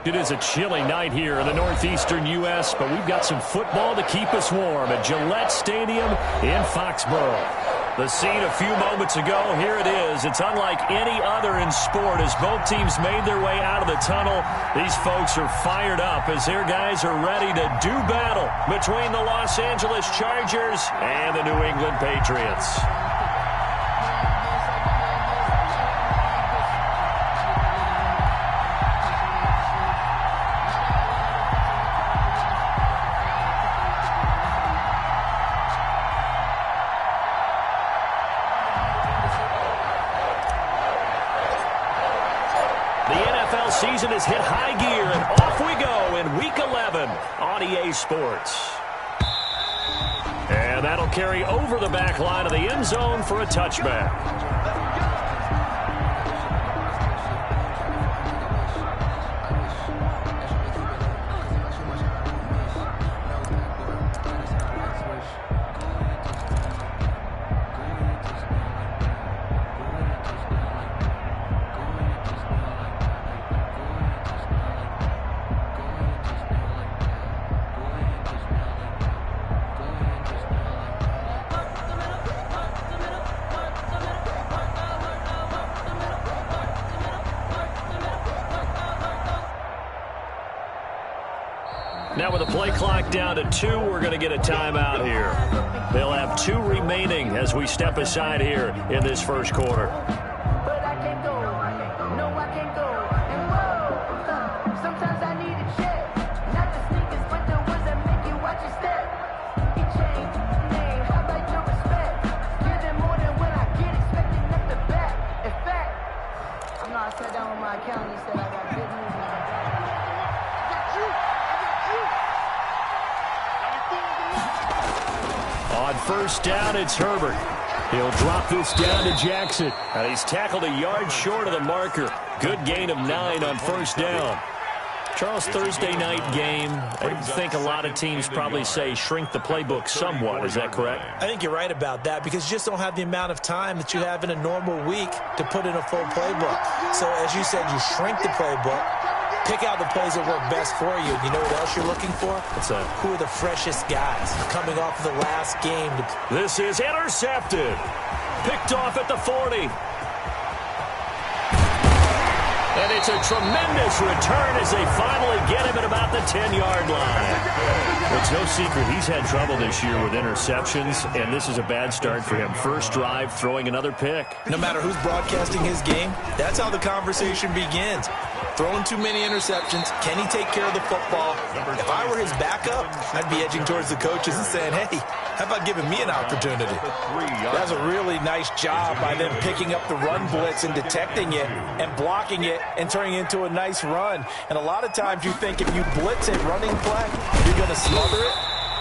It is a chilly night here in the northeastern U.S., but we've got some football to keep us warm at Gillette Stadium in Foxborough. The scene a few moments ago, here it is. It's unlike any other in sport as both teams made their way out of the tunnel. These folks are fired up as their guys are ready to do battle between the Los Angeles Chargers and the New England Patriots. Season has hit high gear, and off we go in Week 11 on EA Sports. And that'll carry over the back line of the end zone for a touchback. Now with the play clock down to 2, we're going to get a timeout here. They'll have 2 remaining as we step aside here in this first quarter. First down, it's Herbert. He'll drop this down to Jackson. And he's tackled a yard short of the marker. Good gain of 9 on first down. Charles, Thursday night game, I think a lot of teams probably say shrink the playbook somewhat. Is that correct? I think you're right about that because you just don't have the amount of time that you have in a normal week to put in a full playbook. So as you said, you shrink the playbook. Pick out the plays that work best for you. You know what else you're looking for? Who are the freshest guys coming off of the last game? This is intercepted. Picked off at the 40. And it's a tremendous return as they finally get him at about the 10-yard line. It's no secret he's had trouble this year with interceptions, and this is a bad start for him. First drive, throwing another pick. No matter who's broadcasting his game, that's how the conversation begins. Throwing too many interceptions. Can he take care of the football? If I were his backup, I'd be edging towards the coaches and saying, hey, how about giving me an opportunity? That's a really nice job by them picking up the run blitz and detecting it and blocking it and turning it into a nice run. And a lot of times you think if you blitz a running play, you're going to smother it.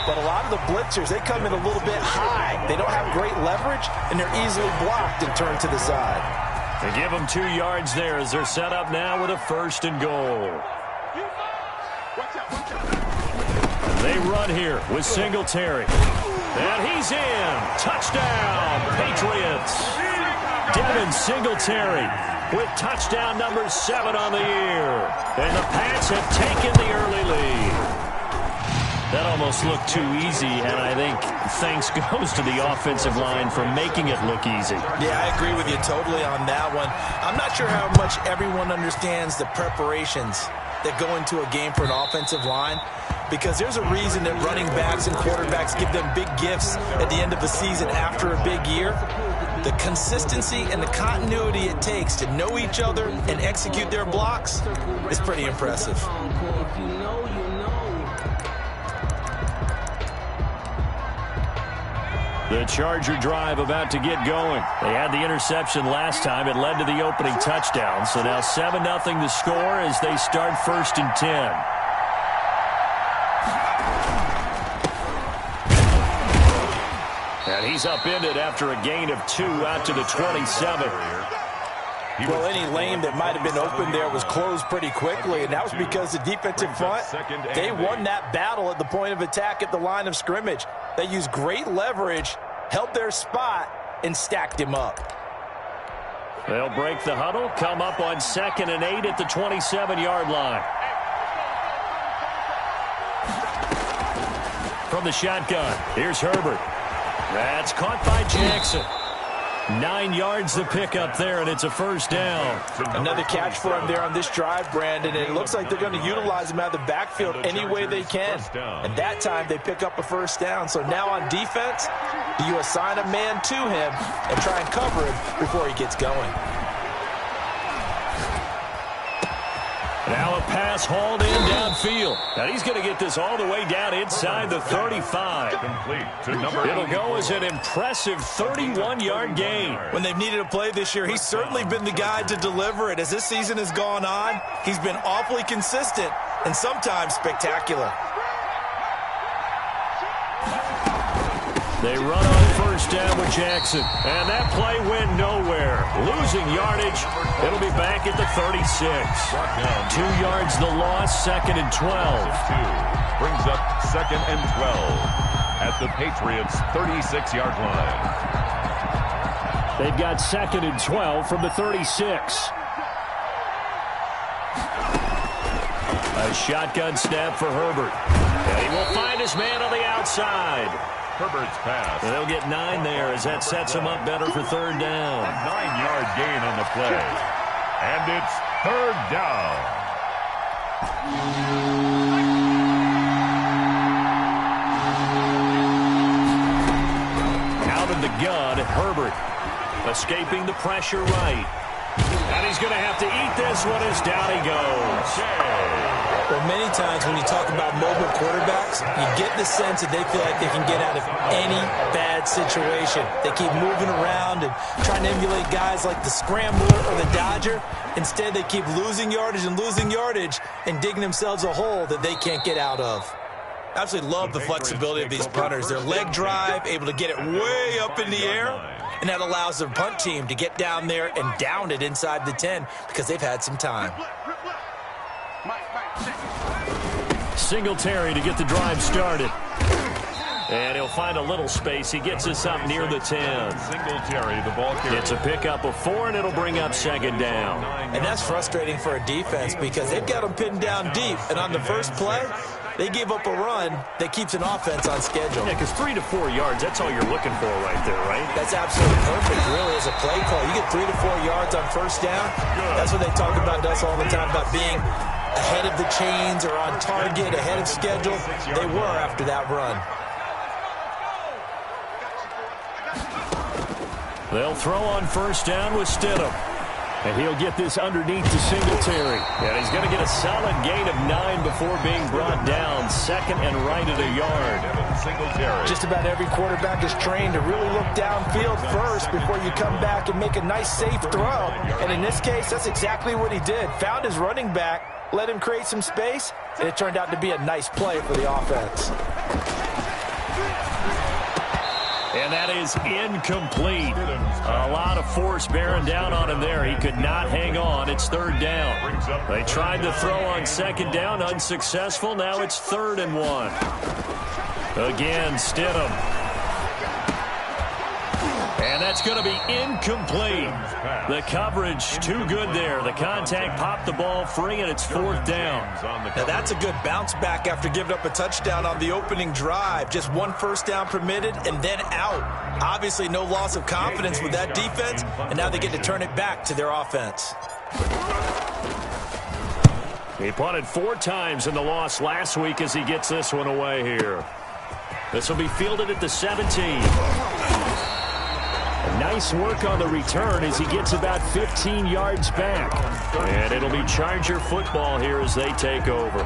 But a lot of the blitzers, they come in a little bit high. They don't have great leverage, and they're easily blocked and turned to the side. They give them 2 yards there as they're set up now with a 1st and goal. They run here with Singletary. And he's in. Touchdown, Patriots. Devin Singletary with touchdown number 7 on the year. And the Pats have taken the early lead. That almost looked too easy, and I think thanks goes to the offensive line for making it look easy. Yeah, I agree with you totally on that one. I'm not sure how much everyone understands the preparations that go into a game for an offensive line, because there's a reason that running backs and quarterbacks give them big gifts at the end of the season after a big year. The consistency and the continuity it takes to know each other and execute their blocks is pretty impressive. The Charger drive about to get going. They had the interception last time. It led to the opening touchdown. So now 7-0 the score as they start 1st and 10. And he's upended after a gain of 2 out to the 27. Well, any lane that might have been open there was closed pretty quickly, and that was because the defensive front, they won that battle at the point of attack at the line of scrimmage. They used great leverage, held their spot, and stacked him up. They'll break the huddle, come up on 2nd and 8 at the 27-yard line. From the shotgun, here's Herbert. That's caught by Jackson. 9 yards the pickup there, and it's a 1st down. Another catch for him there on this drive, Brandon, and it looks like they're going to utilize him out of the backfield any way they can. And that time they pick up a 1st down. So now on defense, do you assign a man to him and try and cover him before he gets going? Now a pass hauled in downfield. Now he's going to get this all the way down inside the 35. It'll go as an impressive 31-yard gain. When they've needed a play this year, he's certainly been the guy to deliver it. As this season has gone on, he's been awfully consistent and sometimes spectacular. They run on 1st down with Jackson. And that play went nowhere. Losing yardage. It'll be back at the 36. 2 yards the loss, 2nd and 12. Brings up 2nd and 12 at the Patriots' 36-yard line. They've got 2nd and 12 from the 36. A shotgun snap for Herbert. And he will find his man on the outside. Herbert's pass. They'll get 9 there as that sets him up better for 3rd down. A 9-yard gain on the play. And it's 3rd down. Out of the gun, Herbert escaping the pressure right. And he's going to have to eat this one as down he goes. Well, many times when you talk about mobile quarterbacks, you get the sense that they feel like they can get out of any bad situation. They keep moving around and trying to emulate guys like the Scrambler or the Dodger. Instead, they keep losing yardage and digging themselves a hole that they can't get out of. I absolutely love the flexibility of these punters. Their leg drive, able to get it way up in the air, and that allows the punt team to get down there and down it inside the 10 because they've had some time. Singletary to get the drive started. And he'll find a little space. He gets us up near the 10. Singletary, the ball carrier. It's a pickup of 4, and it'll bring up 2nd down. And that's frustrating for a defense because they've got them pinned down deep. And on the first play, they give up a run that keeps an offense on schedule. Yeah, because 3 to 4 yards, that's all you're looking for right there, right? That's absolutely perfect, really, as a play call. You get 3 to 4 yards on 1st down. That's what they talk about to us all the time, about being ahead of the chains or on target, ahead of schedule. They were after that run. They'll throw on 1st down with Stidham. And he'll get this underneath to Singletary. And he's going to get a solid gain of 9 before being brought down. 2nd and right at a yard. Singletary. Just about every quarterback is trained to really look downfield first before you come back and make a nice, safe throw. And in this case, that's exactly what he did. Found his running back, let him create some space, and it turned out to be a nice play for the offense. And that is incomplete. A lot of force bearing down on him there. He could not hang on. It's 3rd down. They tried to throw on 2nd down, unsuccessful. Now it's 3rd and 1. Again, Stidham. And that's going to be incomplete. The coverage too good there. The contact popped the ball free, and it's 4th down. Now that's a good bounce back after giving up a touchdown on the opening drive. Just 1 1st down permitted and then out. Obviously no loss of confidence with that defense, and now they get to turn it back to their offense. He punted 4 times in the loss last week as he gets this one away here. This will be fielded at the 17. Nice work on the return as he gets about 15 yards back. And it'll be Charger football here as they take over.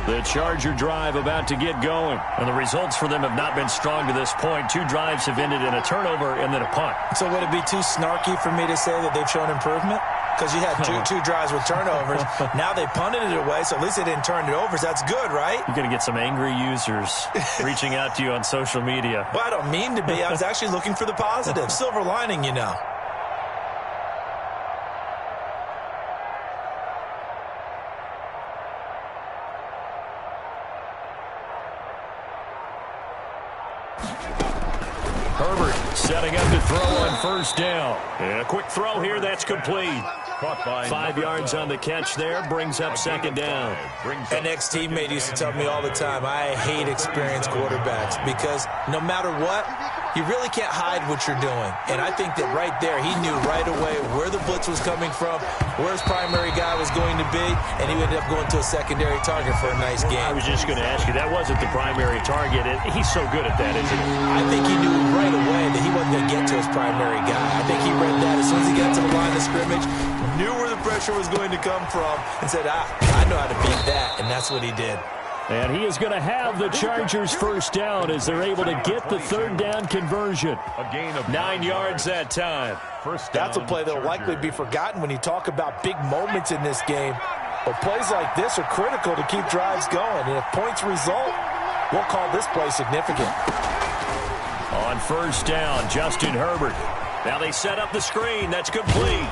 The Charger drive about to get going. And the results for them have not been strong to this point. 2 drives have ended in a turnover and then a punt. So would it be too snarky for me to say that they've shown improvement? Because you had two drives with turnovers. Now they punted it away, so at least they didn't turn it over. So that's good, right? You're going to get some angry users reaching out to you on social media. Well, I don't mean to be. I was actually looking for the positive. Silver lining, you know. Herbert setting up to throw on first down. And a quick throw here, that's complete. 5 yards on the catch there, brings up second down. An ex-teammate used to tell me all the time, I hate experienced quarterbacks because no matter what, you really can't hide what you're doing. And I think that right there, he knew right away where the blitz was coming from, where his primary guy was going to be, and he ended up going to a secondary target for a nice game. I was just going to ask you, that wasn't the primary target. He's so good at that, isn't he? I think he knew right away that he wasn't going to get to his primary guy. I think he read that as soon as he got to the line of scrimmage, knew where the pressure was going to come from, and said, I know how to beat that, and that's what he did. And he is going to have the Chargers first down as they're able to get the third down conversion. A gain of 9 yards that time. That's a play that will likely be forgotten when you talk about big moments in this game. But plays like this are critical to keep drives going. And if points result, we'll call this play significant. On first down, Justin Herbert. Now they set up the screen. That's complete.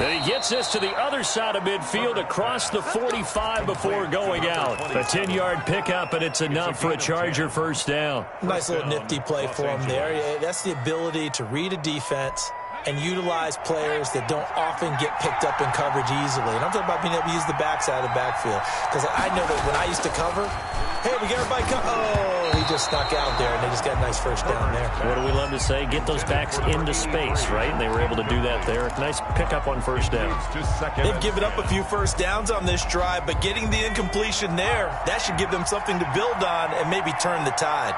And he gets this to the other side of midfield across the 45 before going out. A 10-yard pickup, and it's enough for a Charger first down. Nice little nifty play for him there. That's the ability to read a defense and utilize players that don't often get picked up in coverage easily. And I'm talking about being able to use the backside of the backfield. Because I know that when I used to cover, hey, we get everybody he just snuck out there, and they just got a nice first down there. What do we love to say? Get those backs into space, right? And they were able to do that there. Nice pickup on first down. They've given up a few first downs on this drive, but getting the incompletion there, that should give them something to build on and maybe turn the tide.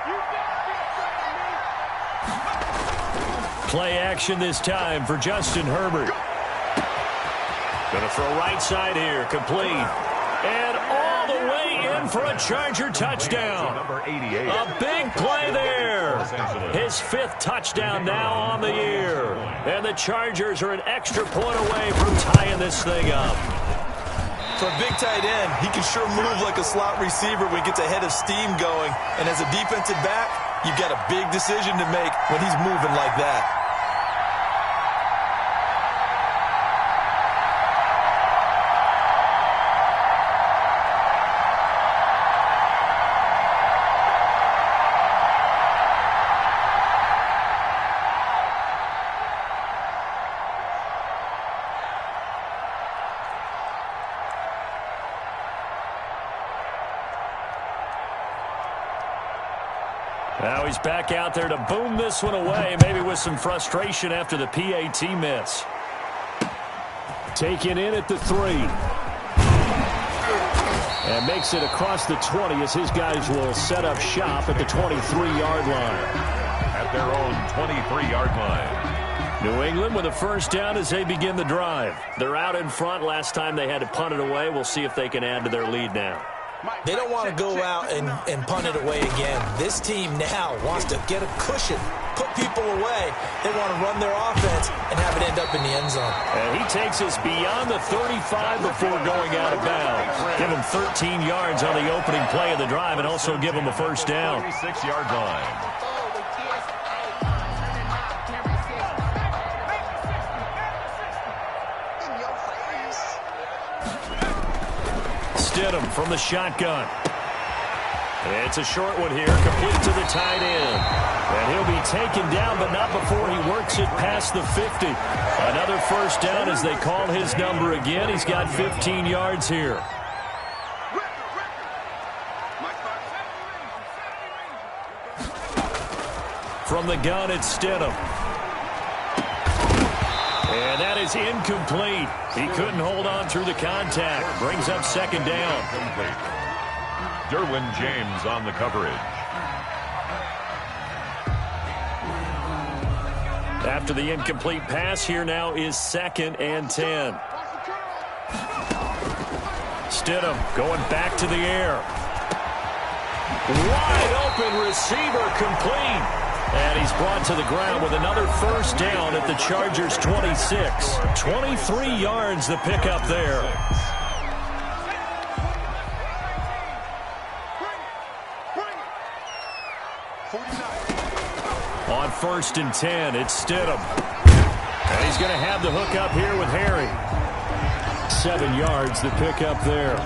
Play action this time for Justin Herbert. Going to throw right side here, complete. And all the way in for a Charger touchdown. A big play there. His 5th touchdown now on the year. And the Chargers are an extra point away from tying this thing up. For a big tight end, he can sure move like a slot receiver when he gets a head of steam going. And as a defensive back, you've got a big decision to make when he's moving like that. Now he's back out there to boom this one away, maybe with some frustration after the PAT miss. Taken in at the 3. And makes it across the 20 as his guys will set up shop at the 23-yard line. At their own 23-yard line. New England with a first down as they begin the drive. They're out in front. Last time they had to punt it away. We'll see if they can add to their lead now. They don't want to go out and punt it away again. This team now wants to get a cushion, put people away. They want to run their offense and have it end up in the end zone. And he takes us beyond the 35 before going out of bounds. Give him 13 yards on the opening play of the drive and also give him a first down. 36-yard line. Stidham from the shotgun. It's a short one here, complete to the tight end. And he'll be taken down, but not before he works it past the 50. Another first down as they call his number again. He's got 15 yards here. From the gun, it's Stidham. And that is incomplete. He couldn't hold on through the contact. Brings up second down. Derwin James on the coverage. After the incomplete pass, here now is 2nd and 10. Stidham going back to the air. Wide open receiver, complete. And he's brought to the ground with another first down at the Chargers' 26. 23 yards the pickup there. On 1st and 10, it's Stidham. And he's going to have the hook up here with Harry. 7 yards the pickup there.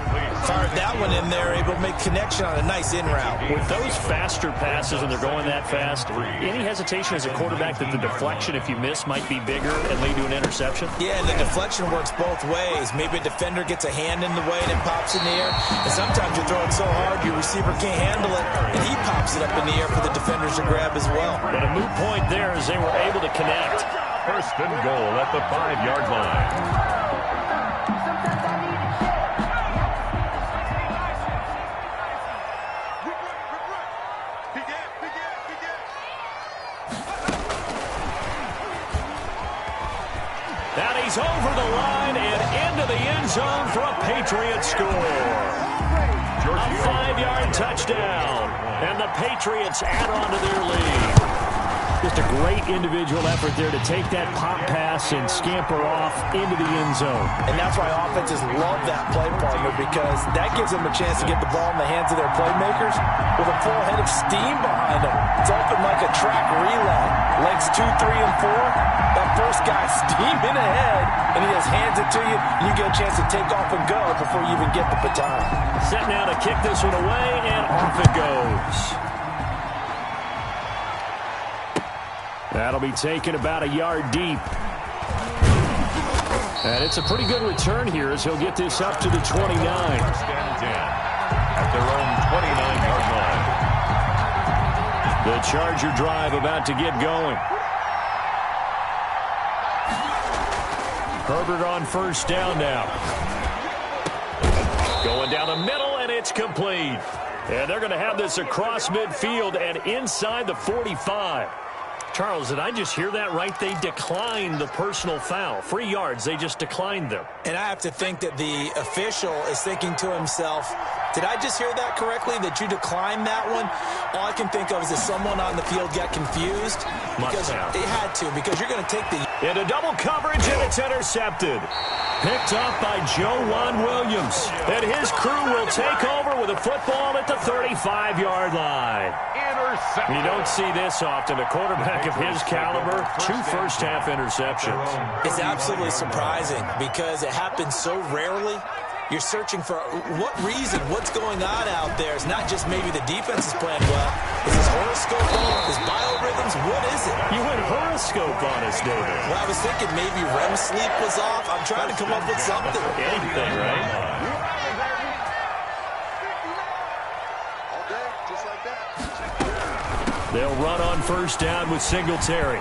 Fired that one in there, able to make connection on a nice in route. With those faster passes and they're going that fast, any hesitation as a quarterback that the deflection, if you miss, might be bigger and lead to an interception? Yeah, and the deflection works both ways. Maybe a defender gets a hand in the way and it pops in the air. And sometimes you're throwing so hard your receiver can't handle it, and he pops it up in the air for the defenders to grab as well. But a moot point there as they were able to connect. 1st and goal at the 5-yard line. That he's over the line and into the end zone for a Patriots score. A 5-yard touchdown. And the Patriots add on to their lead. Just a great individual effort there to take that pop pass and scamper off into the end zone. And that's why offenses love that play, partner, because that gives them a chance to get the ball in the hands of their playmakers with a full head of steam behind them. It's open like a track relay. Legs 2, 3, and 4. That first guy steaming ahead, and he just hands it to you, and you get a chance to take off and go before you even get the baton. Set now to kick this one away, and off it goes. That'll be taken about a yard deep. And it's a pretty good return here as he'll get this up to the 29. 1st and 10 at their own 29-yard line. The Charger drive about to get going. Herbert on 1st down now. Going down the middle, and it's complete. And they're going to have this across midfield and inside the 45. Charles, did I just hear that right? They declined the personal foul. 3 yards, they just declined them. And I have to think that the official is thinking to himself, did I just hear that correctly, that you declined that one? All I can think of is that someone on the field got confused. Because they had to, because you're going to take the... Into double coverage, and it's intercepted. Picked up by Joejuan Williams. And his crew will take over with a football at the 35-yard line. You don't see this often. A quarterback of his caliber, 2 first-half interceptions. It's absolutely surprising because it happens so rarely. You're searching for what reason, what's going on out there. It's not just maybe the defense is playing well. Is his horoscope on? His biorhythms? What is it? You went horoscope on us, David. Well, I was thinking maybe REM sleep was off. I'm trying to come up with something. Anything, right? They'll run on 1st down with Singletary.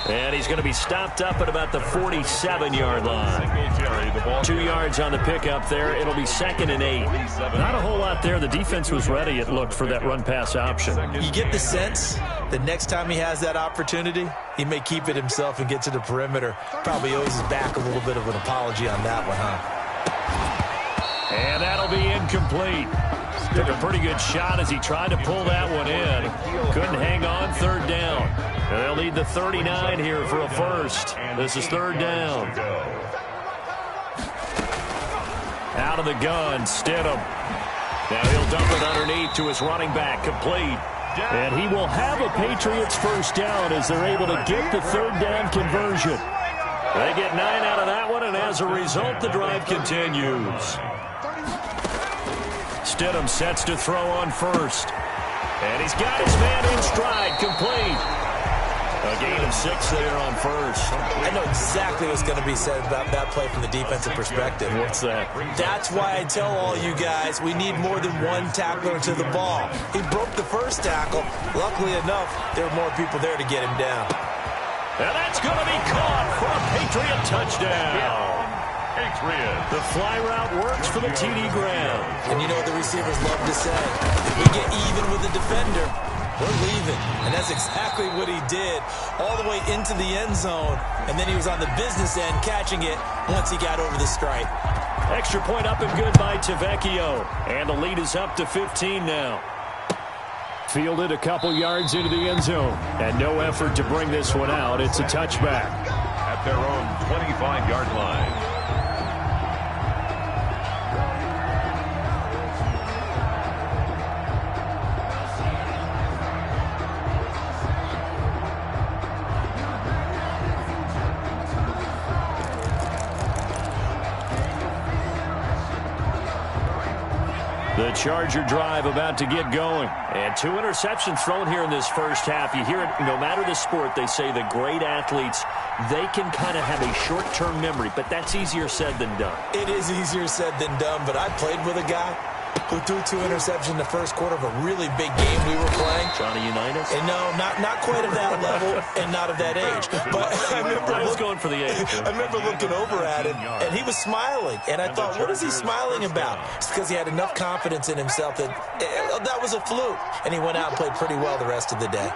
And he's going to be stopped up at about the 47-yard line. 2 yards on the pickup there. It'll be 2nd and 8. Not a whole lot there. The defense was ready, it looked, for that run-pass option. You get the sense that next time he has that opportunity, he may keep it himself and get to the perimeter. Probably owes his back a little bit of an apology on that one, huh? And that'll be incomplete. Took a pretty good shot as he tried to pull that one in. Couldn't hang on, 3rd down. And they'll need the 39 here for a first. This is 3rd down. Out of the gun, Stidham. Now he'll dump it underneath to his running back, complete. And he will have a Patriots first down as they're able to get the 3rd down conversion. They get 9 out of that one, and as a result, the drive continues. Stidham sets to throw on 1st. And he's got his man in stride, complete. A gain of 6 there on 1st. I know exactly what's going to be said about that play from the defensive perspective. What's that? That's why I tell all you guys we need more than one tackler to the ball. He broke the first tackle. Luckily enough, there were more people there to get him down. And that's going to be caught for a Patriot touchdown. Patriots. The fly route works for the TD Graham. And you know what the receivers love to say? If we get even with the defender, we're leaving. And that's exactly what he did, all the way into the end zone. And then he was on the business end catching it once he got over the stripe. Extra point up and good by Tavecchio. And the lead is up to 15 now. Fielded a couple yards into the end zone. And no effort to bring this one out. It's a touchback. At their own 25-yard line. The Charger drive about to get going. And 2 interceptions thrown here in this first half. You hear it, no matter the sport, they say the great athletes, they can kind of have a short-term memory, but that's easier said than done. It is easier said than done, but I played with a guy who threw 2 interceptions in the first quarter of a really big game we were playing. Johnny Unitas? And no, not quite of that level and not of that age. But I was going for the age. I remember looking over at him, and he was smiling. And I thought, what is he smiling about? It's because he had enough confidence in himself that that was a fluke. And he went out and played pretty well the rest of the day.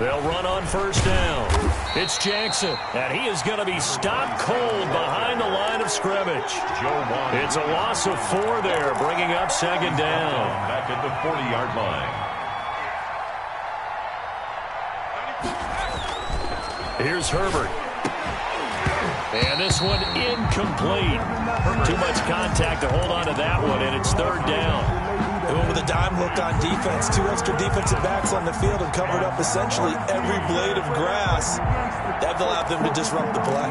They'll run on first down. It's Jackson, and he is going to be stopped cold behind the line of scrimmage. It's a loss of 4 there, bringing up second down. Back at the 40-yard line. Here's Herbert. And this one incomplete. Too much contact to hold on to that one, and it's third down. They went with a dime look on defense. 2 extra defensive backs on the field and covered up essentially every blade of grass. That allowed them to disrupt the play.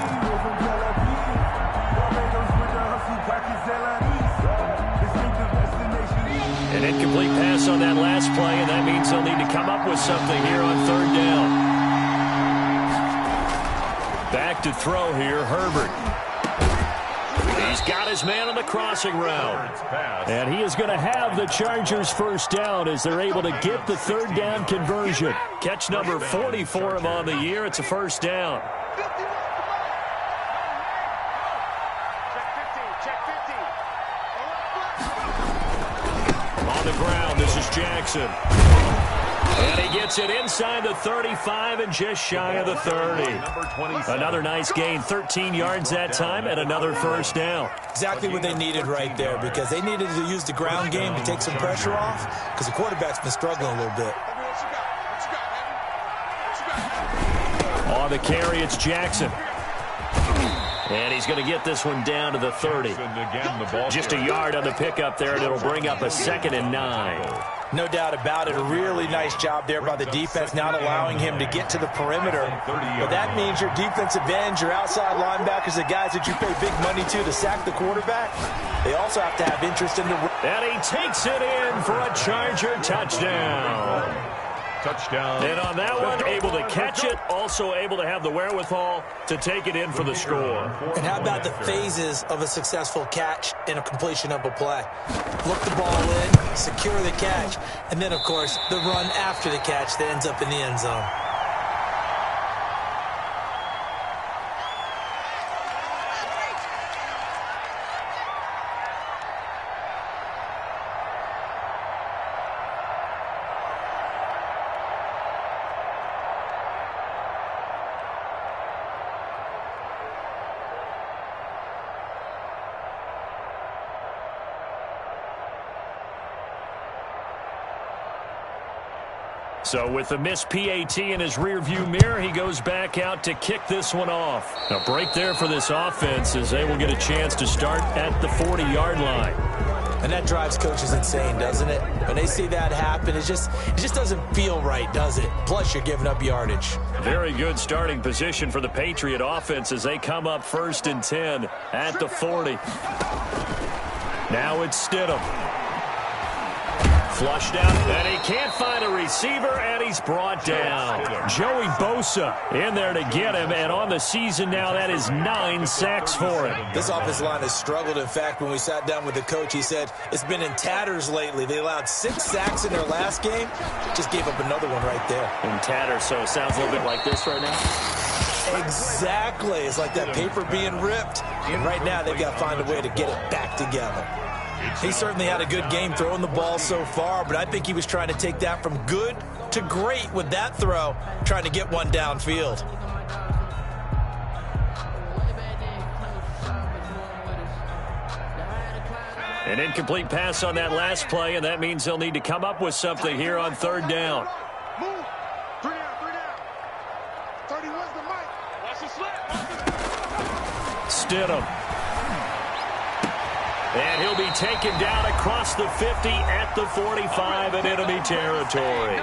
An incomplete pass on that last play, and that means they'll need to come up with something here on third down. Back to throw here, Herbert. He's got his man on the crossing route. And he is going to have the Chargers first down as they're able to get the third down conversion. Catch number 40 for him on the year. It's a first down. On the ground, this is Jackson. And he gets it inside the 35 and just shy of the 30. Another nice gain, 13 yards that time, and another first down. Exactly what they needed right there, because they needed to use the ground game to take some pressure off, because the quarterback's been struggling a little bit. On the carry, it's Jackson. And he's going to get this one down to the 30. Just a yard on the pickup there, and it'll bring up a 2nd and 9. No doubt about it. A really nice job there by the defense, not allowing him to get to the perimeter. But that means your defensive ends, your outside linebackers, the guys that you pay big money to sack the quarterback, they also have to have interest in the... And he takes it in for a Charger touchdown. Touchdown. And on that one, able to catch it, also able to have the wherewithal to take it in for the score. And how about the phases of a successful catch and a completion of a play? Look the ball in, secure the catch, and then, of course, the run after the catch that ends up in the end zone. So with the missed PAT in his rearview mirror, he goes back out to kick this one off. A break there for this offense as they will get a chance to start at the 40-yard line. And that drives coaches insane, doesn't it? When they see that happen, it just doesn't feel right, does it? Plus, you're giving up yardage. Very good starting position for the Patriot offense as they come up 1st and 10 at the 40. Now it's Stidham. Flushed out, and he can't find a receiver, and he's brought down. Joey Bosa in there to get him, and on the season now, that is 9 sacks for him. This offensive line has struggled. In fact, when we sat down with the coach, he said it's been in tatters lately. They allowed 6 sacks in their last game, just gave up another one right there. In tatters, so it sounds a little bit like this right now? Exactly. It's like that paper being ripped. And right now, they've got to find a way to get it back together. He certainly had a good game throwing the ball so far, but I think he was trying to take that from good to great with that throw, trying to get one downfield. An incomplete pass on that last play, and that means they'll need to come up with something here on third down. Move. 3 down, 3 down. 31's the mic. Watch the slap. Stidham. And he'll be taken down across the 50 at the 45 in enemy territory.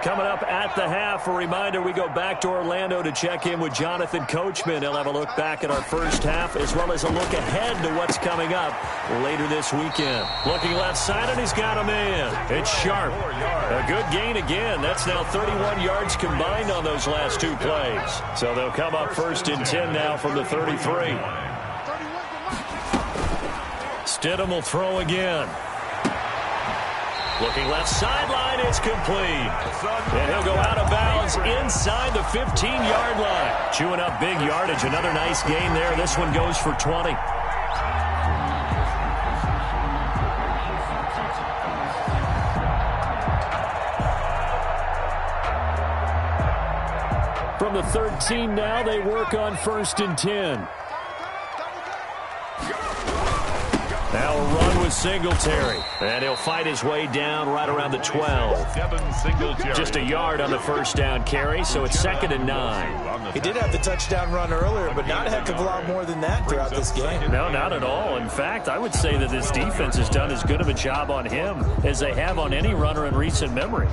Coming up at the half, a reminder, we go back to Orlando to check in with Jonathan Coachman. He'll have a look back at our first half as well as a look ahead to what's coming up later this weekend. Looking left side, and he's got a man. It's Sharp. A good gain again. That's now 31 yards combined on those last 2 plays. So they'll come up first and 10 now from the 33. Stidham will throw again. Looking left sideline, it's complete. And he'll go out of bounds inside the 15-yard line. Chewing up big yardage. Another nice gain there. This one goes for 20. From the 13 now, they work on first and 10. Now a run with Singletary. And he'll fight his way down right around the 12. Just a yard on the first down carry, so it's 2nd and 9. He did have the touchdown run earlier, but not a heck of a lot more than that throughout this game. No, not at all. In fact, I would say that this defense has done as good of a job on him as they have on any runner in recent memory.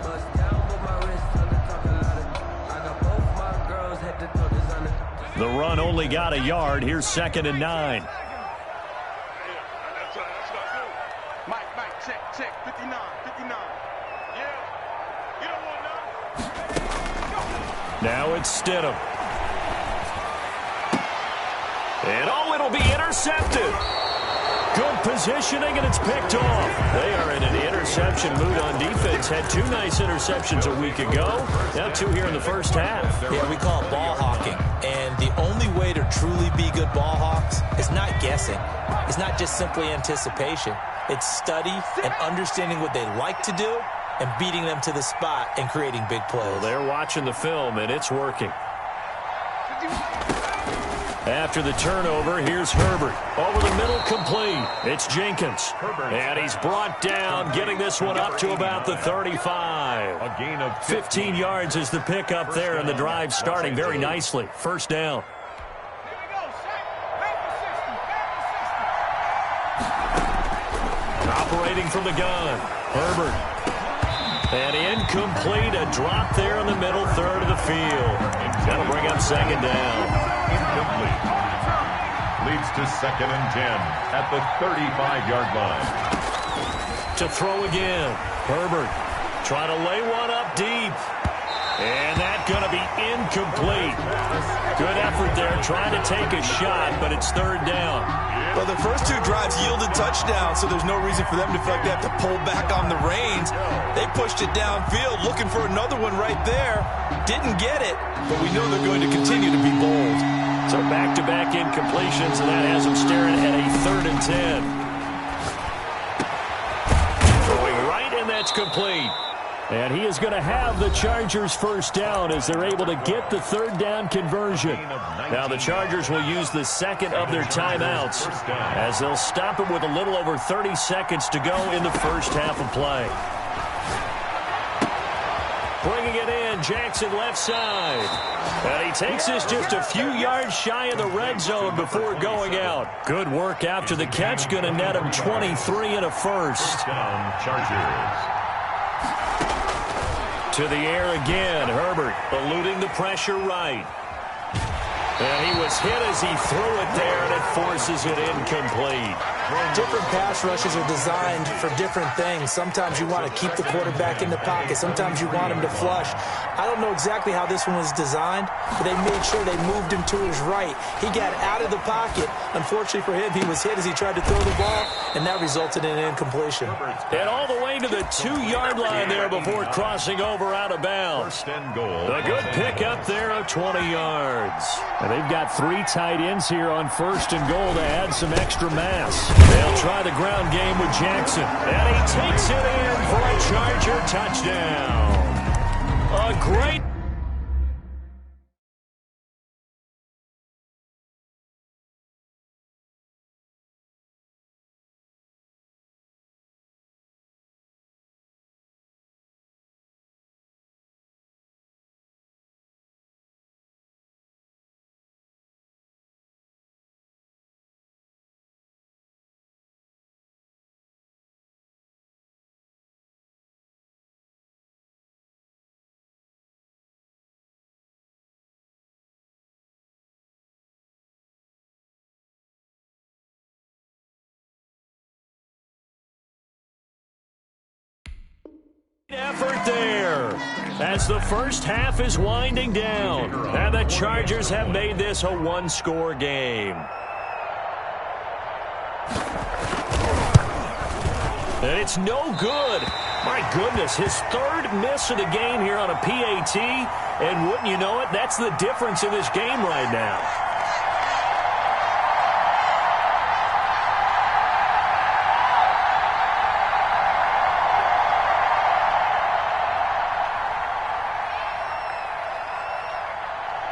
The run only got a yard. Here's 2nd and 9. Check, 59, 59. Yeah, you don't want none. Now it's Stidham. And it'll be intercepted. Good positioning, and it's picked off. They are in an interception mood on defense. Had 2 nice interceptions a week ago. Now 2 here in the first half. Yeah, we call it ball hawking. And the only way to truly be good ball hawks is not guessing. It's not just simply anticipation. It's study and understanding what they like to do and beating them to the spot and creating big plays. Well, they're watching the film, and it's working. After the turnover, here's Herbert. Over the middle, complete. It's Jenkins. And he's brought down, getting this one up to about the 35. A gain of 15 yards is the pickup there, and the drive starting very nicely. First down. Operating from the gun, Herbert. And incomplete, a drop there in the middle third of the field. That'll bring up 2nd down. Incomplete. Leads to 2nd and 10 at the 35-yard line. To throw again, Herbert trying to lay one up deep. And that's going to be incomplete. Good effort there, trying to take a shot, but it's 3rd down. Well, the first 2 drives yielded touchdowns, so there's no reason for them to feel like they have to pull back on the reins. They pushed it downfield, looking for another one right there. Didn't get it, but we know they're going to continue to be bold. So back-to-back incompletions, and that has them staring at a 3rd and 10. Throwing right, and that's complete. And he is going to have the Chargers first down as they're able to get the 3rd down conversion. Now the Chargers will use the 2nd of their timeouts as they'll stop it with a little over 30 seconds to go in the first half of play. Bringing it in, Jackson left side. And he takes this just a few yards shy of the red zone before going out. Good work after the catch, going to net him 23 and a first. Down, Chargers. To the air again, Herbert eluding the pressure right. And he was hit as he threw it there, and it forces it incomplete. Different pass rushes are designed for different things. Sometimes you want to keep the quarterback in the pocket. Sometimes you want him to flush. I don't know exactly how this one was designed, but they made sure they moved him to his right. He got out of the pocket. Unfortunately for him, he was hit as he tried to throw the ball, and that resulted in an incompletion. And all the way to the 2-yard line there before crossing over out of bounds. A good pickup there of 20 yards. And they've got 3 tight ends here on 1st and goal to add some extra mass. They'll try the ground game with Jackson. And he takes it in for a Charger touchdown. A great... effort there as the first half is winding down, and the Chargers have made this a 1-score game. And it's no good. My goodness, his 3rd miss of the game here on a PAT, and wouldn't you know it, that's the difference in this game right now.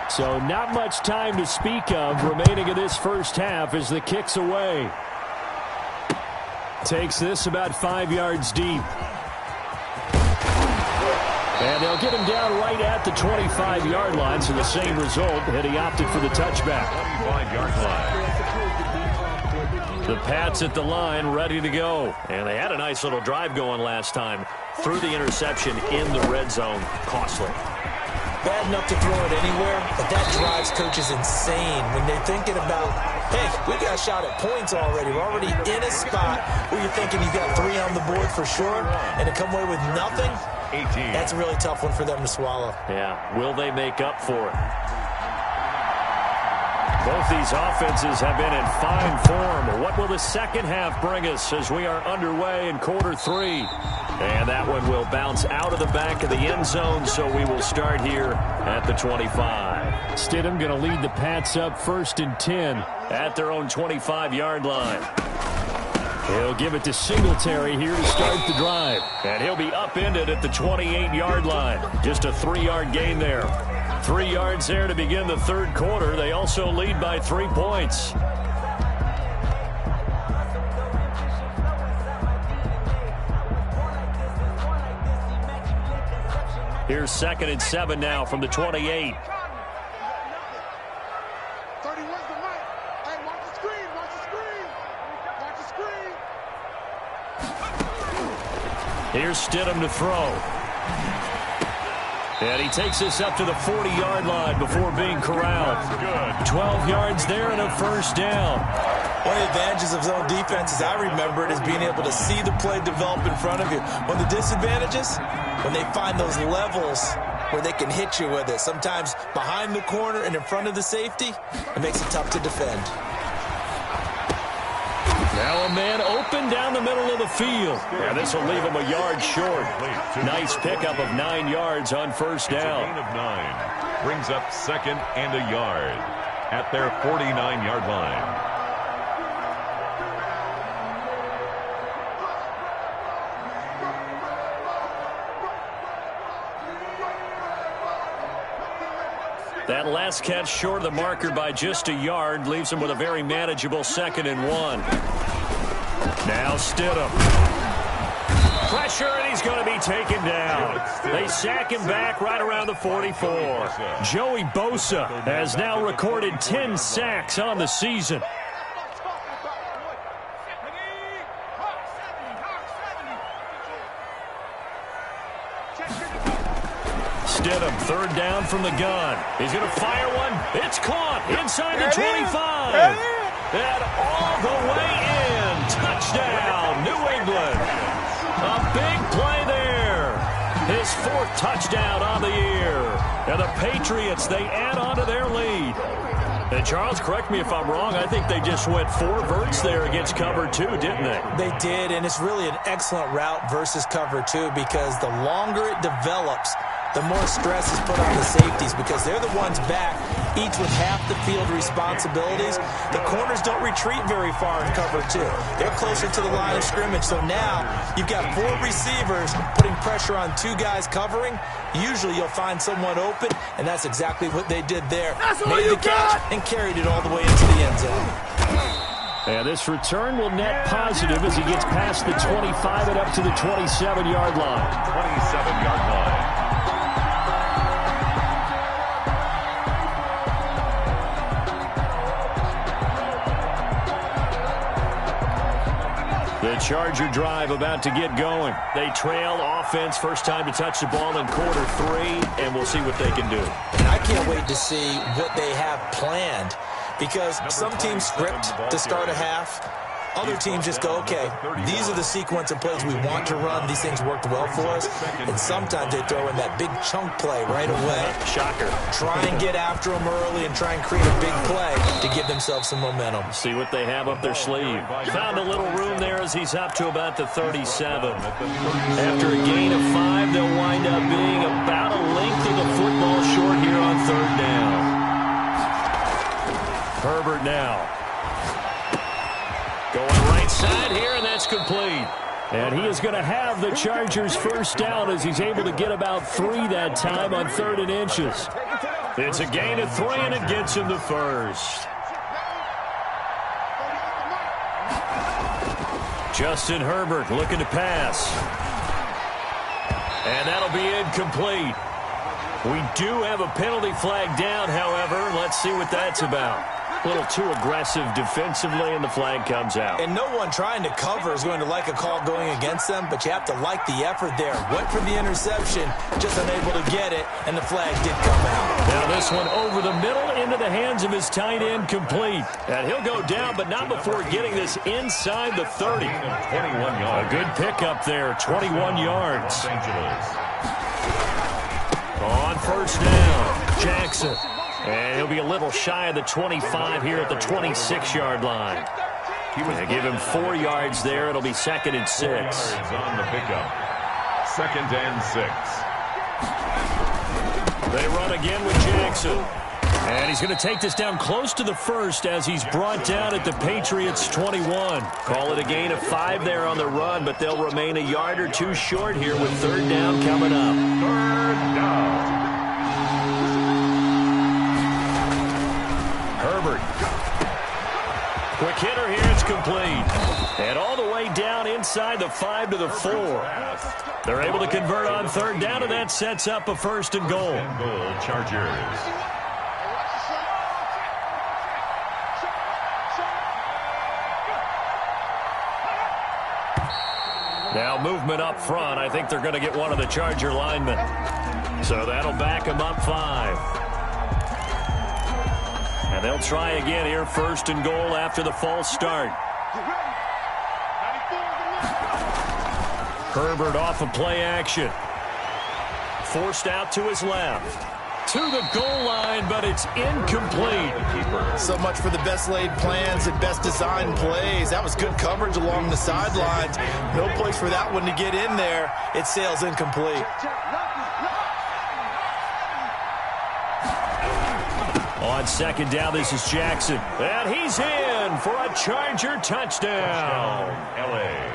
So not much time to speak of remaining in this first half as the kick's away. Takes this about 5 yards deep. And they'll get him down right at the 25-yard line, so the same result, and he opted for the touchback. 25-yard line. The Pats at the line, ready to go. And they had a nice little drive going last time. Threw the interception in the red zone. Costly. Bad enough to throw it anywhere, but that drives coaches insane when they're thinking about, hey, we got a shot at points already. We're already in a spot where you're thinking you got 3 on the board for sure, and to come away with nothing, 18. That's a really tough one for them to swallow. Yeah, will they make up for it? Both these offenses have been in fine form. What will the second half bring us as we are underway in quarter 3? And that one will bounce out of the back of the end zone, so we will start here at the 25. Stidham going to lead the Pats up 1st and 10 at their own 25-yard line. He'll give it to Singletary here to start the drive. And he'll be upended at the 28-yard line. Just a 3-yard gain there. 3 yards there to begin the 3rd quarter. They also lead by 3 points. Here's 2nd and 7 now from the 28. 30, where's the mic? Hey, watch the screen, watch the screen. Watch the screen. Here's Stidham to throw. And he takes this up to the 40-yard line before being corralled. 12 yards there and a 1st down. One of the advantages of zone defense, as I remember it, is being able to see the play develop in front of you. One of the disadvantages, when they find those levels where they can hit you with it, sometimes behind the corner and in front of the safety, it makes it tough to defend. Now a man open down the middle of the field. And this will leave him a yard short. Nice pickup of 9 yards on 1st down. Gain of 9 brings up 2nd and a yard at their 49-yard line. That last catch short of the marker by just a yard leaves him with a very manageable 2nd and 1. Now Stidham. Pressure, and he's going to be taken down. They sack him back right around the 44. Joey Bosa has now recorded 10 sacks on the season. Stidham Third down from the gun. He's going to fire one. It's caught inside the 25. And all the way in. Touchdown, New England. A big play there. His 4th touchdown on the year. And the Patriots, they add on to their lead. And Charles, correct me if I'm wrong, I think they just went 4 verts there against cover 2, didn't they? They did, and it's really an excellent route versus cover 2 because the longer it develops, the more stress is put on the safeties because they're the ones back, each with half the field responsibilities. The corners don't retreat very far in cover 2. They're closer to the line of scrimmage. So now you've got 4 receivers putting pressure on 2 guys covering. Usually you'll find someone open, and that's exactly what they did there. Made the catch and carried it all the way into the end zone. And this return will net positive as he gets past the 25 and up to the 27-yard line. 27-yard line. The Charger drive about to get going. They trail offense, first time to touch the ball in quarter 3, and we'll see what they can do. And I can't wait to see what they have planned because some teams script to start a half. Other teams just go, okay, these are the sequence of plays we want to run. These things worked well for us. And sometimes they throw in that big chunk play right away. Shocker. Try and get after them early and try and create a big play to give themselves some momentum. See what they have up their sleeve. Found a little room there as he's up to about the 37. After a gain of 5, they'll wind up being about a length of the football short here on 3rd down. Herbert now. Going right side here, and that's complete. And he is going to have the Chargers' first down as he's able to get about 3 that time on 3rd and inches. It's a gain of 3, and it gets him the first. Justin Herbert looking to pass. And that'll be incomplete. We do have a penalty flag down, however. Let's see what that's about. A little too aggressive defensively, and the flag comes out. And no one trying to cover is going to like a call going against them, but you have to like the effort there. Went for the interception, just unable to get it, and the flag did come out. Now this one over the middle into the hands of his tight end, complete. And he'll go down, but not before getting this inside the 30. 21 yards. A good pickup there, 21 yards. On first down, Jackson. And he'll be a little shy of the 25 here at the 26-yard line. They give him 4 yards there. It'll be 2nd and 6. On the pickup. 2nd and 6. They run again with Jackson. And he's going to take this down close to the 1st as he's brought down at the Patriots' 21. Call it a gain of 5 there on the run, but they'll remain a yard or 2 short here with 3rd down coming up. 3rd down. Herbert. Quick hitter here, it's complete. And all the way down inside the 5 to the 4. They're able to convert on 3rd down, and that sets up a 1st and goal. Chargers. Now movement up front. I think they're going to get one of the Charger linemen. So that'll back them up 5. And they'll try again here, 1st and goal after the false start. Herbert off of play action. Forced out to his left. To the goal line, but it's incomplete. So much for the best laid plans and best designed plays. That was good coverage along the sidelines. No place for that one to get in there. It sails incomplete. On 2nd down, this is Jackson. And he's in for a Charger touchdown.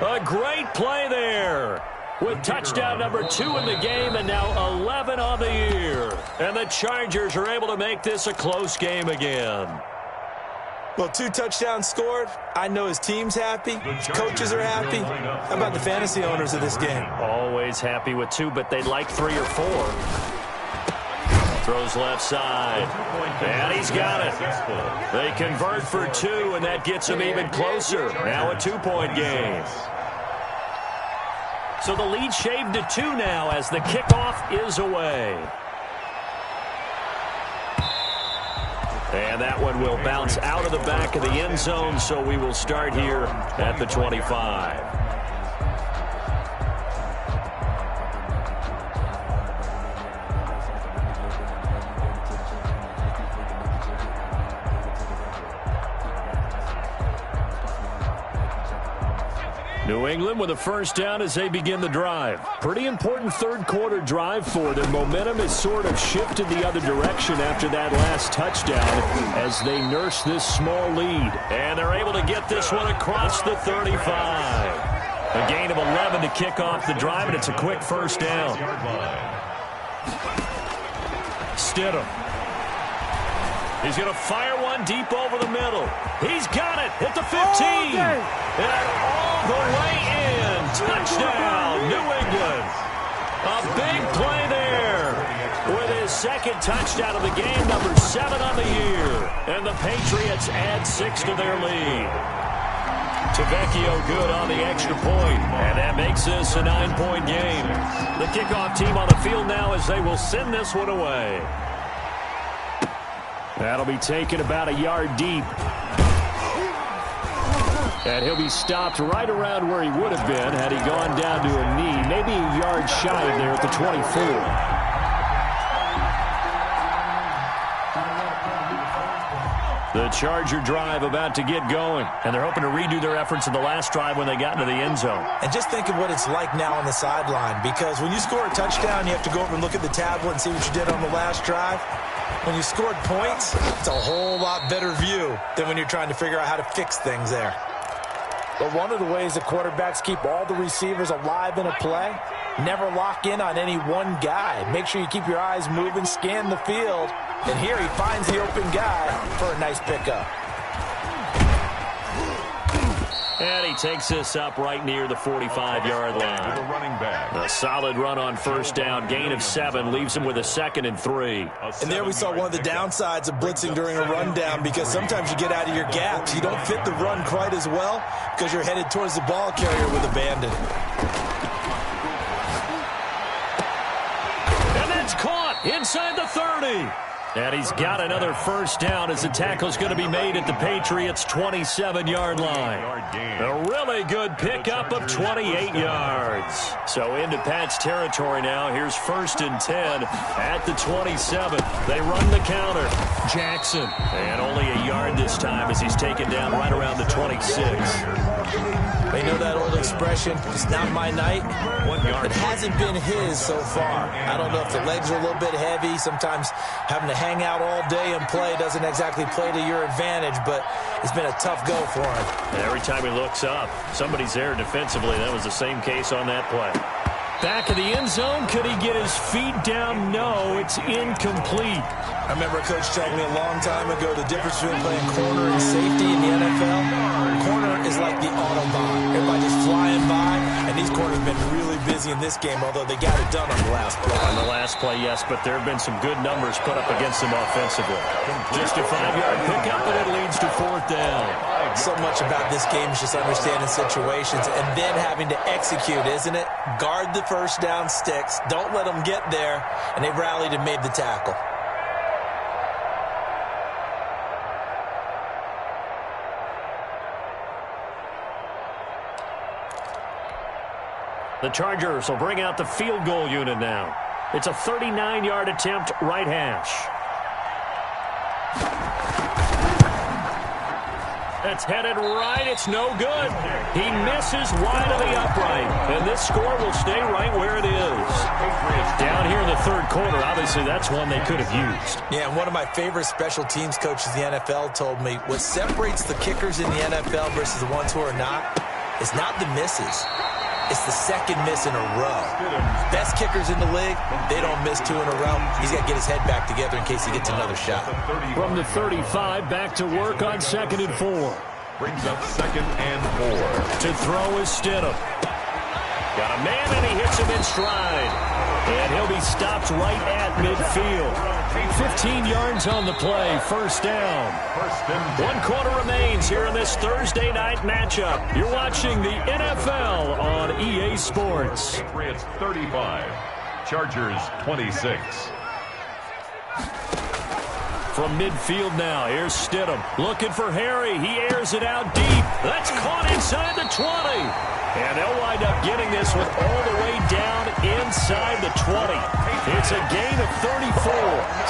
A great play there. With touchdown number 2 in the game and now 11 on the year. And the Chargers are able to make this a close game again. Well, 2 touchdowns scored. I know his team's happy. His coaches are happy. How about the fantasy owners of this game? Always happy with 2, but they'd like 3 or 4. Throws left side. And he's got it. They convert for 2, and that gets them even closer. Now a 2-point game. So the lead shaved to 2 now as the kickoff is away. And that one will bounce out of the back of the end zone, so we will start here at the 25. New England with a first down as they begin the drive. Pretty important third quarter drive for them. Momentum has sort of shifted the other direction after that last touchdown as they nurse this small lead. And they're able to get this one across the 35. A gain of 11 to kick off the drive, and it's a quick first down. Stidham. He's going to fire one deep over the middle. He's got it at the 15. And all the way in. Touchdown, New England. A big play there with his second touchdown of the game, number 7 on the year. And the Patriots add 6 to their lead. Tavecchio good on the extra point, and that makes this a 9-point game. The kickoff team on the field now as they will send this one away. That'll be taken about a yard deep. And he'll be stopped right around where he would have been had he gone down to a knee, maybe a yard shy of there at the 24. The Charger drive about to get going, and they're hoping to redo their efforts in the last drive when they got into the end zone. And just think of what it's like now on the sideline, because when you score a touchdown, you have to go over and look at the tablet and see what you did on the last drive. When you scored points, it's a whole lot better view than when you're trying to figure out how to fix things there. But one of the ways that quarterbacks keep all the receivers alive in a play, never lock in on any one guy. Make sure you keep your eyes moving, scan the field, and here he finds the open guy for a nice pickup. And he takes this up right near the 45-yard line. A solid run on first down. Gain of 7 leaves him with a 2nd and 3. And there we saw one of the downsides of blitzing during a rundown, because sometimes you get out of your gaps. You don't fit the run quite as well because you're headed towards the ball carrier with abandon. And that's caught inside the 30. And he's got another first down as the tackle's going to be made at the Patriots' 27-yard line. A really good pickup of 28 yards. So into Pat's territory now. Here's 1st and 10 at the 27. They run the counter. Jackson. And only a yard this time as he's taken down right around the 26. They know that old expression, it's not my night. 1 yard. It hasn't been his so far. I don't know if the legs are a little bit heavy. Sometimes having to hang out all day and play doesn't exactly play to your advantage, but it's been a tough go for him. Every time he looks up, somebody's there defensively. That was the same case on that play. Back of the end zone. Could he get his feet down? No, it's incomplete. I remember a coach telling me a long time ago the difference between playing corner and safety in the NFL. Corner is like the Autobahn. Everybody just flying by, and these corners have been really busy in this game, although they got it done on the last play. On the last play, yes, but there have been some good numbers put up against them offensively. Just a 5-yard pickup, and it leads to 4th down. So much about this game is just understanding situations and then having to execute, isn't it? Guard the first down sticks. Don't let them get there, and they rallied and made the tackle. The Chargers will bring out the field goal unit now. It's a 39-yard attempt, right hash. It's headed right. It's no good. He misses wide of the upright. And this score will stay right where it is. Down here in the third quarter, obviously that's one they could have used. Yeah, and one of my favorite special teams coaches in the NFL told me what separates the kickers in the NFL versus the ones who are not is not the misses. It's the second miss in a row. Best kickers in the league, they don't miss 2 in a row. He's got to get his head back together in case he gets another shot. From the 35, back to work on 2nd and 4. Brings up 2nd and 4. To throw is Stidham. Got a man, and he hits him in stride. And he'll be stopped right at midfield. 15 yards on the play, first down. 1 quarter remains here in this Thursday night matchup. You're watching the NFL on EA Sports. Patriots 35, Chargers 26. From midfield now, here's Stidham. Looking for Harry. He airs it out deep. That's caught inside the 20. And they'll wind up getting this one all the way down inside the 20. It's a gain of 34.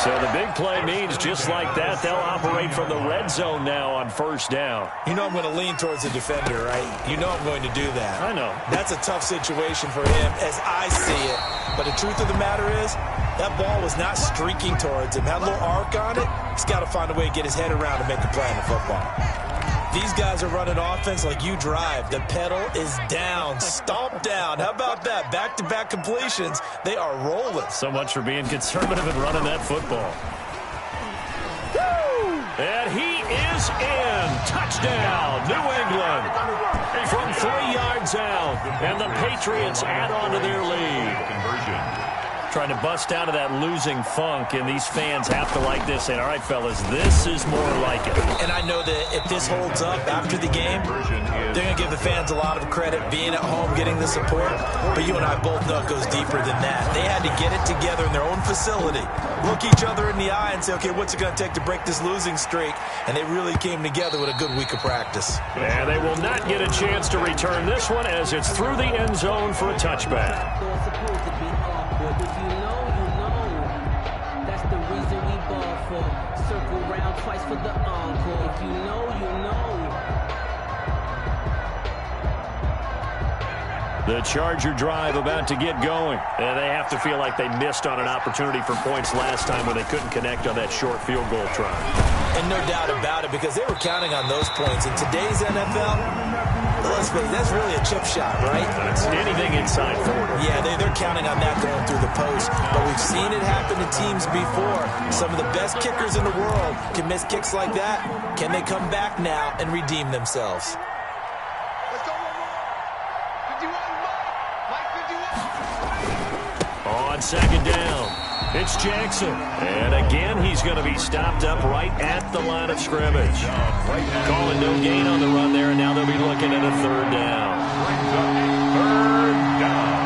So the big play means just like that, they'll operate from the red zone now on first down. You know I'm going to lean towards the defender, right? You know I'm going to do that. I know. That's a tough situation for him as I see it. But the truth of the matter is, that ball was not streaking towards him. Had a little arc on it. He's got to find a way to get his head around and make a play in the football. These guys are running offense like you drive. The pedal is down, stomp down. How about that? Back-to-back completions. They are rolling. So much for being conservative and running that football. And he is in. Touchdown, New England. From 3 yards out. And the Patriots add on to their lead. Conversion. Trying to bust out of that losing funk, and these fans have to like this. And all right, fellas, this is more like it. And I know that if this holds up after the game, they're going to give the fans a lot of credit being at home, getting the support. But you and I both know it goes deeper than that. They had to get it together in their own facility, look each other in the eye and say, okay, what's it going to take to break this losing streak? And they really came together with a good week of practice. And they will not get a chance to return this one as it's through the end zone for a touchback. If you know, you know. That's the reason we ball for. Circle round twice for the encore. If you know, you know. The Charger drive about to get going. And they have to feel like they missed on an opportunity for points last time when they couldn't connect on that short field goal try. And no doubt about it, because they were counting on those points. In today's NFL, let's face it, that's really a chip shot, right? It's anything inside 40. Yeah, they're counting on that going through the post. But we've seen it happen to teams before. Some of the best kickers in the world can miss kicks like that. Can they come back now and redeem themselves? Let's go one more. 51, Mike 51. On second down, it's Jackson. And again, he's going to be stopped up right at the line of scrimmage. Calling no gain on the run there, and now they'll be looking at a third down. Third down.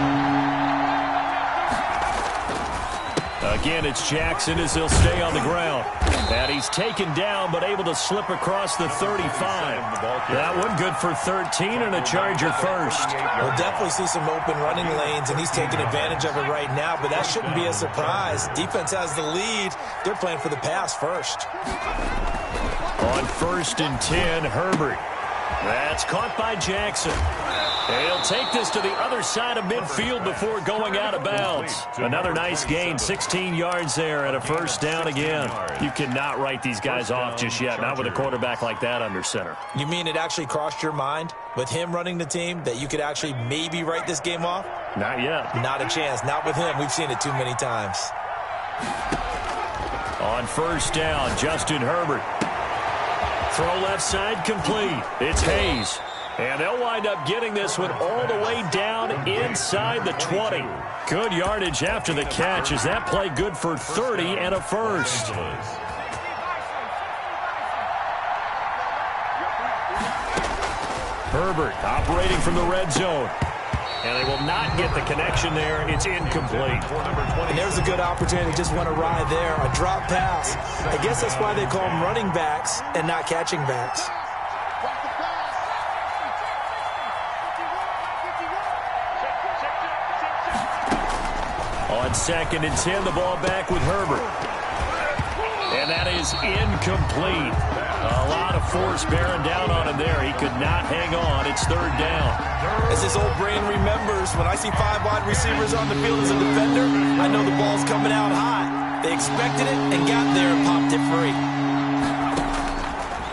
Again, it's Jackson as he'll stay on the ground. And he's taken down, but able to slip across the 35. That one good for 13 and a Charger first. We'll definitely see some open running lanes, and he's taking advantage of it right now, but that shouldn't be a surprise. Defense has the lead. They're playing for the pass first. On 1st and 10, Herbert. That's caught by Jackson. And he'll take this to the other side of midfield before going out of bounds. Another nice gain, 16 yards there and a first down again. You cannot write these guys off just yet, not with a quarterback like that under center. You mean it actually crossed your mind with him running the team that you could actually maybe write this game off? Not yet. Not a chance. Not with him. We've seen it too many times. On first down, Justin Herbert. Throw left side complete. It's Hayes. And they'll wind up getting this one all the way down inside the 20. Good yardage after the catch. Is that play good for 30 and a first? Herbert operating from the red zone. And they will not get the connection there. It's incomplete. And there's a good opportunity. Just went awry there. A drop pass. I guess that's why they call them running backs and not catching backs. On 2nd and 10, the ball back with Herbert. And that is incomplete. A lot of force bearing down on him there. He could not hang on. It's third down. As his old brain remembers, when I see 5 wide receivers on the field as a defender, I know the ball's coming out high. They expected it and got there and popped it free.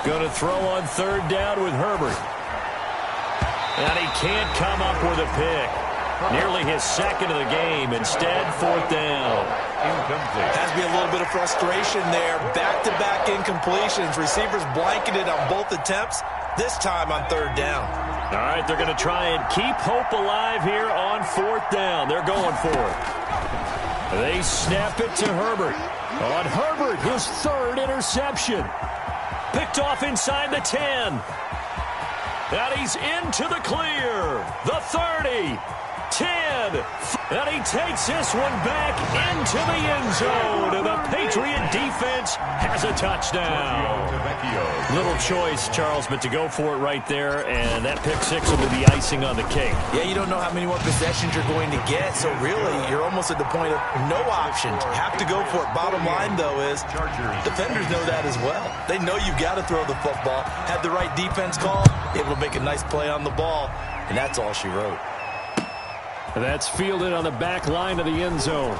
Going to throw on third down with Herbert. And he can't come up with a pick. Nearly his second of the game. Instead, fourth down. Incomplete. Has to be a little bit of frustration there. Back-to-back incompletions. Receivers blanketed on both attempts, this time on third down. All right, they're going to try and keep hope alive here on fourth down. They're going for it. They snap it to Herbert. On Herbert, his third interception. Picked off inside the 10. And he's into the clear. The 30. 10. And he takes this one back into the end zone. And the Patriot defense has a touchdown. Little choice, Charles, but to go for it right there. And that pick six will be the icing on the cake. Yeah, you don't know how many more possessions you're going to get. So really, you're almost at the point of no options. Have to go for it. Bottom line, though, is defenders know that as well. They know you've got to throw the football. Had the right defense call, able to make a nice play on the ball. And that's all she wrote. That's fielded on the back line of the end zone.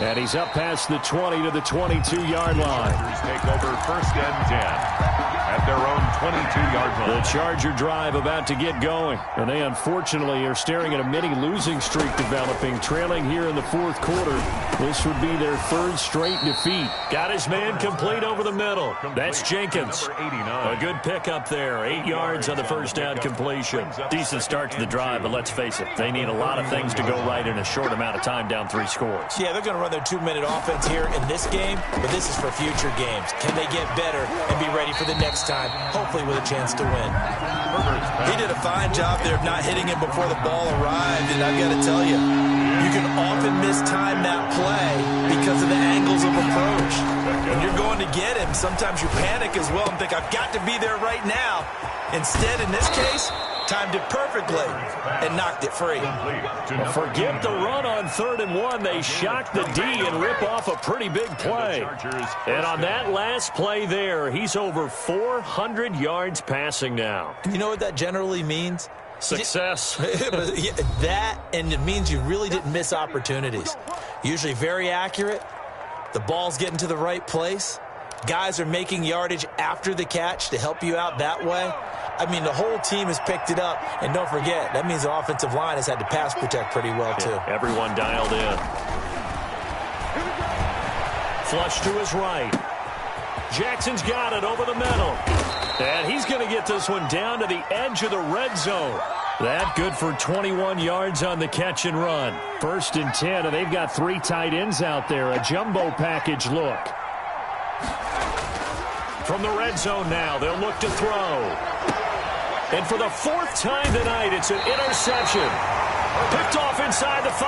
And he's up past the 20 to the 22-yard line. Take over 1st and 10 at their own 22-yard line. The Charger drive about to get going. And they unfortunately are staring at a mini losing streak developing, trailing here in the 4th quarter. This would be their 3rd straight defeat. Got his man complete over the middle. That's Jenkins. A good pickup there. 8 yards on the first down completion. Decent start to the drive, but let's face it, they need a lot of things to go right in a short amount of time, down 3 scores. Yeah, they're going to run their 2-minute offense here in this game, but this is for future games. Can they get better and be ready for the next time, hopefully with a chance to win? He did a fine job there of not hitting him before the ball arrived, and I've got to tell you, you can often mistime that play because of the angles of approach. When you're going to get him, sometimes you panic as well and think, I've got to be there right now. Instead, in this case, timed it perfectly and knocked it free. Well, forget the run on 3rd and 1. They shock the D and rip off a pretty big play. And on that last play there, he's over 400 yards passing now. You know what that generally means? Success. That, and it means you really didn't miss opportunities. Usually very accurate. The ball's getting to the right place. Guys are making yardage after the catch to help you out that way. I mean, the whole team has picked it up. And don't forget, that means the offensive line has had to pass protect pretty well, too. Yeah, everyone dialed in. Flush to his right. Jackson's got it over the middle. And he's going to get this one down to the edge of the red zone. That good for 21 yards on the catch and run. 1st and 10, and they've got 3 tight ends out there. A jumbo package look. From the red zone now, they'll look to throw. And for the 4th time tonight, it's an interception. Picked off inside the 5.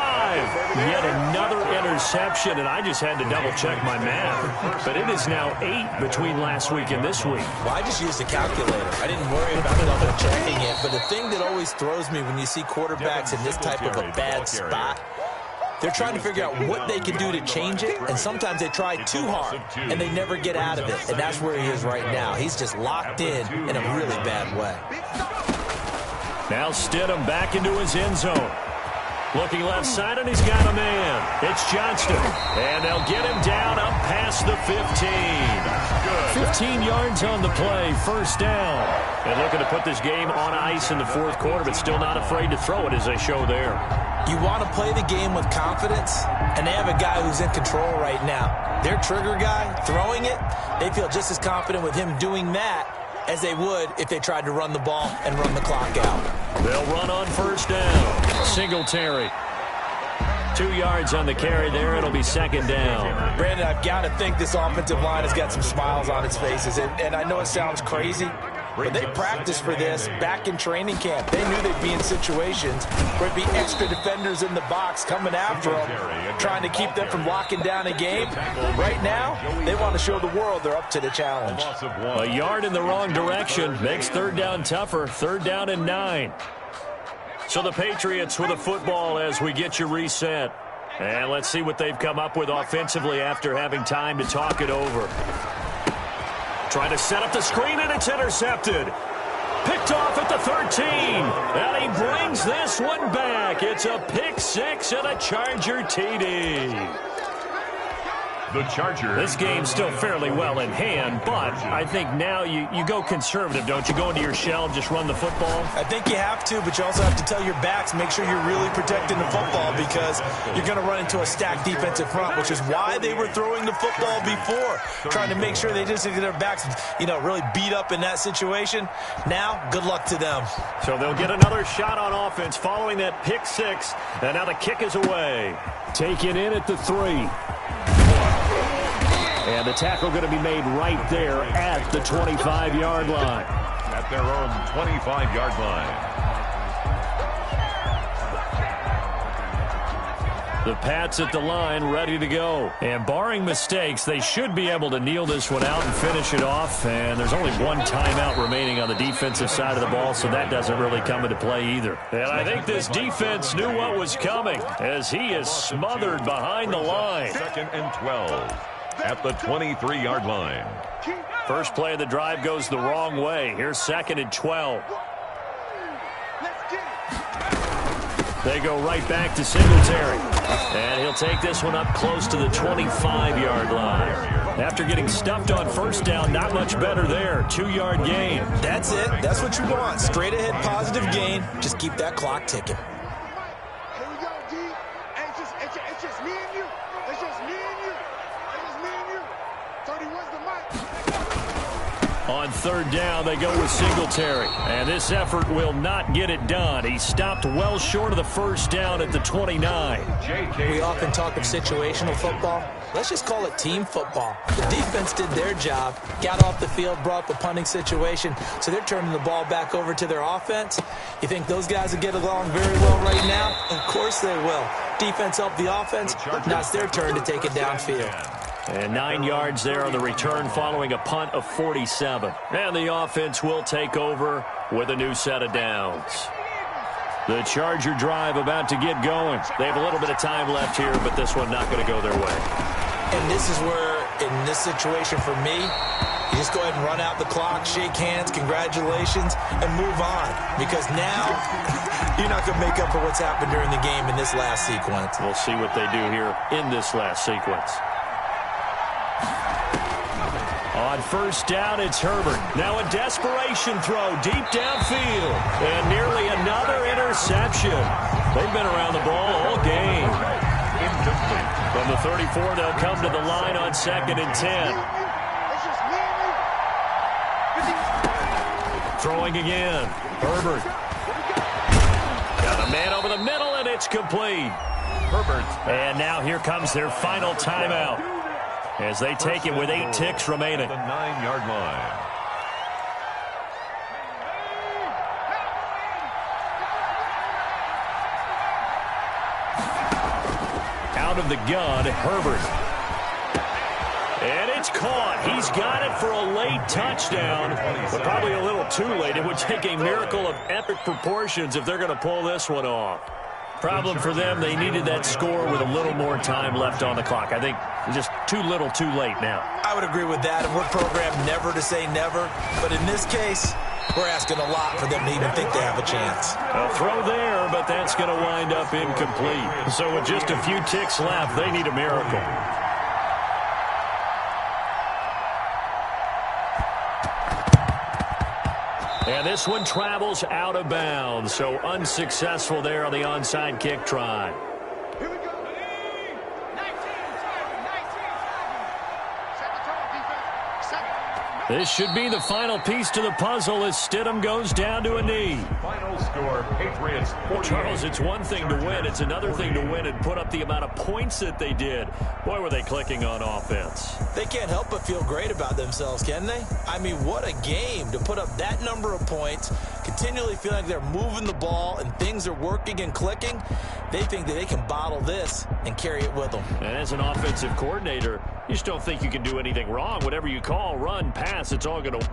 Yet another interception, and I just had to double-check my math. But it is now 8 between last week and this week. Well, I just used a calculator. I didn't worry about double-checking it. But the thing that always throws me when you see quarterbacks in this type of a bad spot, they're trying to figure out what they can do to change it, and sometimes they try too hard, and they never get out of it. And that's where he is right now. He's just locked in a really bad way. Now Stidham back into his end zone. Looking left side, and he's got a man. It's Johnston. And they'll get him down up past the 15. 15 yards on the play, 1st down. And looking to put this game on ice in the 4th quarter, but still not afraid to throw it as they show there. You want to play the game with confidence, and they have a guy who's in control right now. Their trigger guy, throwing it, they feel just as confident with him doing that as they would if they tried to run the ball and run the clock out. They'll run on 1st down. Singletary. 2 yards on the carry there. It'll be 2nd down. Brandon, I've got to think this offensive line has got some smiles on its faces. And I know it sounds crazy, but they practiced for this back in training camp. They knew they'd be in situations where it'd be extra defenders in the box coming after them, trying to keep them from locking down a game. Right now, they want to show the world they're up to the challenge. A yard in the wrong direction makes 3rd down tougher. 3rd down and 9. So the Patriots with a football as we get you reset. And let's see what they've come up with offensively after having time to talk it over. Trying to set up the screen, and it's intercepted. Picked off at the 13. And he brings this one back. It's a pick 6 and a Charger TD. The Chargers. This game's still fairly well in hand, but I think now you go conservative, don't you? Go into your shell, just run the football? I think you have to, but you also have to tell your backs, make sure you're really protecting the football because you're going to run into a stacked defensive front, which is why they were throwing the football before, trying to make sure they just get their backs, really beat up in that situation. Now, good luck to them. So they'll get another shot on offense following that pick 6, and now the kick is away. Taken in at the 3. And the tackle going to be made right there at the 25-yard line. At their own 25-yard line. The Pats at the line, ready to go. And barring mistakes, they should be able to kneel this one out and finish it off. And there's only one timeout remaining on the defensive side of the ball, so that doesn't really come into play either. And I think this defense knew what was coming as he is smothered behind the line. 2nd and 12 at the 23-yard line. First play of the drive goes the wrong way. Here's 2nd and 12. They go right back to Singletary. And he'll take this one up close to the 25-yard line. After getting stuffed on first down, not much better there. 2-yard gain. That's it. That's what you want. Straight ahead positive gain. Just keep that clock ticking. Here we go, D. It's just me and you. It's just me and you. It's just me and you. 31's the mic. On 3rd down, they go with Singletary. And this effort will not get it done. He stopped well short of the first down at the 29. We often talk of situational football. Let's just call it team football. The defense did their job, got off the field, brought up a punting situation, so they're turning the ball back over to their offense. You think those guys will get along very well right now? Of course they will. Defense helped the offense. Now it's their turn to take it downfield. And 9 yards there on the return following a punt of 47. And the offense will take over with a new set of downs. The Charger drive about to get going. They have a little bit of time left here, but this one not going to go their way. And this is where, in this situation for me, you just go ahead and run out the clock, shake hands, congratulations, and move on. Because now, you're not going to make up for what's happened during the game in this last sequence. We'll see what they do here in this last sequence. On 1st down, it's Herbert. Now a desperation throw deep downfield. And nearly another interception. They've been around the ball all game. Incomplete. From the 34, they'll come to the line on 2nd and 10. It's just me and you. Throwing again. Herbert. Got a man over the middle, and it's complete. Herbert. And now here comes their final timeout as they take it with 8 ticks remaining. The 9-yard line. Out of the gun, Herbert. And it's caught. He's got it for a late touchdown, but probably a little too late. It would take a miracle of epic proportions if they're going to pull this one off. Problem for them, they needed that score with a little more time left on the clock. I think just too little too late now. I would agree with that, and we're programmed never to say never. But in this case, we're asking a lot for them to even think they have a chance. A throw there, but that's going to wind up incomplete. So with just a few ticks left, they need a miracle. And this one travels out of bounds, so unsuccessful there on the onside kick try. Here we go. 19. Second turn, defense. Second. This should be the final piece to the puzzle as Stidham goes down to a knee. Final score, Patriots 48. Charles, it's one thing to win. It's another thing to win and put up the amount of points that they did. Boy, were they clicking on offense. They can't help but feel great about themselves, can they? I mean, what a game to put up that number of points, continually feeling like they're moving the ball and things are working and clicking. They think that they can bottle this and carry it with them. And as an offensive coordinator, you just don't think you can do anything wrong. Whatever you call, run, pass, it's all going to